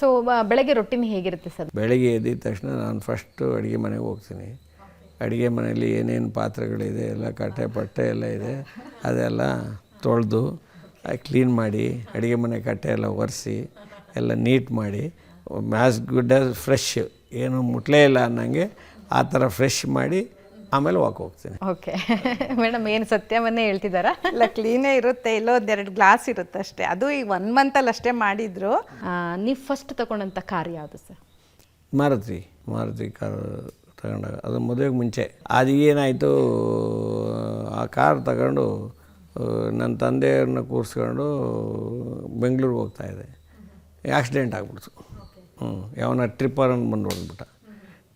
So ಬೆಳಗ್ಗೆ routine ಹೇಗಿರುತ್ತೆ sir? ಬೆಳಗ್ಗೆ ಎದ್ದಿದ ತಕ್ಷಣ ನಾನು ಫಸ್ಟು ಅಡುಗೆ ಮನೆಗೆ ಹೋಗ್ತೀನಿ. ಅಡುಗೆ ಮನೆಯಲ್ಲಿ ಏನೇನು ಪಾತ್ರೆಗಳಿದೆ ಎಲ್ಲ ಕಟ್ಟೆ ಪಟ್ಟೆ ಎಲ್ಲ ಇದೆ, ಅದೆಲ್ಲ ತೊಳೆದು ಕ್ಲೀನ್ ಮಾಡಿ ಅಡುಗೆ ಮನೆ ಕಟ್ಟೆ ಎಲ್ಲ ಒರೆಸಿ ಎಲ್ಲ ನೀಟ್ ಮಾಡಿ ಮ್ಯಾಸ್ ಗುಡ್ ಆಸ್ ಫ್ರೆಶ್, ಏನು ಮುಟ್ಲೇ ಇಲ್ಲ ಅನ್ನಂಗೆ ಆ ಥರ ಫ್ರೆಶ್ ಮಾಡಿ ಆಮೇಲೆ ವಾಕ್ ಹೋಗ್ತೀನಿ. ಓಕೆ ಮೇಡಮ್, ಏನು ಸತ್ಯವನ್ನೇ ಹೇಳ್ತಿದ್ದಾರಾ? ಇಲ್ಲ, ಕ್ಲೀನೇ ಇರುತ್ತೆ. ಎಲ್ಲೋ ಒಂದೆರಡು ಗ್ಲಾಸ್ ಇರುತ್ತೆ ಅಷ್ಟೇ. ಅದು ಈಗ 1 ಮಂತಲ್ಲಿ ಅಷ್ಟೇ ಮಾಡಿದ್ರು. ನೀವು ಫಸ್ಟ್ ತಗೊಂಡಂಥ ಕಾರ್ ಯಾವುದು ಸರ್? ಮಾರುತಿ ಕಾರ್ ತಗೊಂಡಾಗ, ಅದು ಮದುವೆಗೆ ಮುಂಚೆ. ಅದು ಏನಾಯಿತು, ಆ ಕಾರ್ ತಗೊಂಡು ನನ್ನ ತಂದೆಯವ್ರನ್ನ ಕೂರಿಸ್ಕೊಂಡು ಬೆಂಗಳೂರಿಗೆ ಹೋಗ್ತಾಯಿದ್ದೆ. ಆಕ್ಸಿಡೆಂಟ್ ಆಗ್ಬಿಡ್ತು. ಯಾವನ ಟ್ರಿಪ್ಪರನ್ನು ಬಂದು ಹೊಡೆದ್ಬಿಟ್ಟ.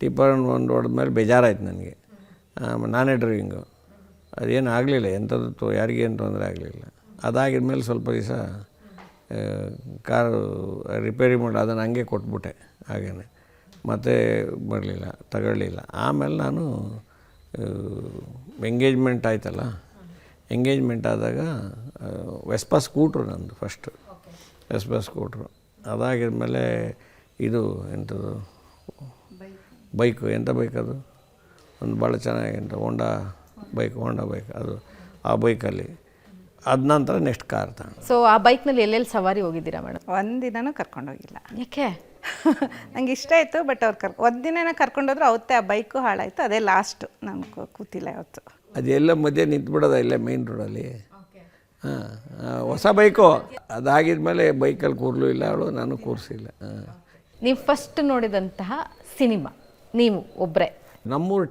ಟಿಪ್ಪರನ್ನು ಬಂದು ಹೊಡೆದ್ಮೇಲೆ ಬೇಜಾರಾಯ್ತು ನನಗೆ. ನಾನೇ ಡ್ರೈವಿಂಗು. ಅದೇನು ಆಗಲಿಲ್ಲ, ಎಂಥದ್ದು ಯಾರಿಗೇನು ತೊಂದರೆ ಆಗಲಿಲ್ಲ. ಅದಾಗಿದ ಮೇಲೆ ಸ್ವಲ್ಪ ದಿವಸ ಕಾರು ರಿಪೇರಿ ಮಾಡಿ ಅದನ್ನು ಹಂಗೆ ಕೊಟ್ಬಿಟ್ಟೆ. ಹಾಗೇ ಮತ್ತೆ ಬರಲಿಲ್ಲ, ತಗೊಳ್ಳಿಲ್ಲ. ಆಮೇಲೆ ನಾನು ಎಂಗೇಜ್ಮೆಂಟ್ ಆಯ್ತಲ್ಲ, ಎಂಗೇಜ್ಮೆಂಟ್ ಆದಾಗ ವೆಸ್ಪಾ ಸ್ಕೂಟ್ರು ನಂದು ಫಸ್ಟು, ವೆಸ್ಪಾ ಸ್ಕೂಟ್ರು. ಅದಾಗಿದ್ಮೇಲೆ ಇದು ಎಂಥದ್ದು ಬೈಕು, ಎಂಥ ಬೈಕ್ ಅದು, ಒಂದು ಭಾಳ ಚೆನ್ನಾಗಿಂತ ಹೋಂಡಾ ಬೈಕ್, ಅದು ಆ ಬೈಕಲ್ಲಿ. ಅದ ನಂತರ ನೆಕ್ಸ್ಟ್ ಕಾರ್ ತಗೊಂಡು. ಸೊ ಆ ಬೈಕ್ನಲ್ಲಿ ಎಲ್ಲೆಲ್ಲಿ ಸವಾರಿ ಹೋಗಿದ್ದೀರಾ ಮೇಡಮ್? ಒಂದಿನೂ ಕರ್ಕೊಂಡೋಗಿಲ್ಲ. ಯಾಕೆ? ನಂಗೆ ಇಷ್ಟ ಆಯಿತು, ಬಟ್ ಅವ್ರು ಒಂದಿನ ಕರ್ಕೊಂಡೋದ್ರು. ಅವತ್ತೇ ಆ ಬೈಕು ಹಾಳಾಯಿತು. ಅದೇ ಲಾಸ್ಟು, ನಾನು ಕೂತಿಲ್ಲ ಯಾವತ್ತು. ಅದೆಲ್ಲ ಮಧ್ಯೆ ನಿಂತ್ಬಿಡೋದ ಇಲ್ಲೇ ಮೇನ್ ರೋಡಲ್ಲಿ. ಹೊಸ ಬೈಕು. ಅದಾಗಿದ್ಮೇಲೆ ಬೈಕಲ್ಲಿ ಕೂರಲೂ ಇಲ್ಲ ಅವಳು, ನಾನು ಕೂರಿಸಿಲ್ಲ. ನೀವು ಫಸ್ಟ್ ನೋಡಿದಂತಹ ಸಿನಿಮಾ ನೀವು ಒಬ್ಬರೇ? ನಮ್ಮೂರು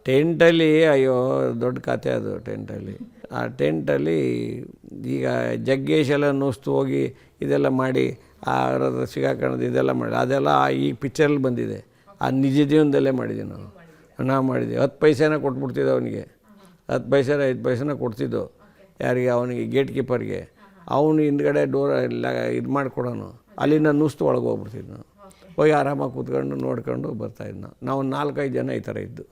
ಟೆಂಟಲ್ಲಿ ಅಯ್ಯೋ ದೊಡ್ಡ ಕತೆ ಅದು. ಟೆಂಟಲ್ಲಿ, ಆ ಟೆಂಟಲ್ಲಿ ಈಗ ಜಗ್ಗೇಶ್ ಎಲ್ಲ ನುಸ್ತು ಹೋಗಿ ಇದೆಲ್ಲ ಮಾಡಿ ಆ ಸಿಗಾಕಣದು ಇದೆಲ್ಲ ಮಾಡಿ, ಅದೆಲ್ಲ ಈ ಪಿಕ್ಚರಲ್ಲಿ ಬಂದಿದೆ. ಆ ನಿಜ ಜೀವನದಲ್ಲೇ ಮಾಡಿದ್ದೀವಿ ನಾವು ಮಾಡಿದ್ವಿ. 10 ಪೈಸೆನ ಕೊಟ್ಬಿಡ್ತಿದ್ದೋ ಅವನಿಗೆ, 10 ಪೈಸೆ 5 ಪೈಸೆನ ಕೊಡ್ತಿದ್ದೋ ಯಾರಿಗೆ, ಅವನಿಗೆ ಗೇಟ್ ಕೀಪರ್ಗೆ. ಅವನು ಹಿಂದ್ಗಡೆ ಡೋರ್ ಎಲ್ಲ ಇದು ಮಾಡಿಕೊಡೋನು. ಅಲ್ಲಿಂದ ನುಸ್ತು ಒಳಗೆ ಹೋಗ್ಬಿಡ್ತಿದ್ದು ನಾವು. ಹೋಗಿ ಆರಾಮಾಗಿ ಕೂತ್ಕೊಂಡು ನೋಡ್ಕೊಂಡು ಬರ್ತಾಯಿದ್ದು ನಾವು 4-5 ಜನ ಈ ಥರ ಇದ್ದು.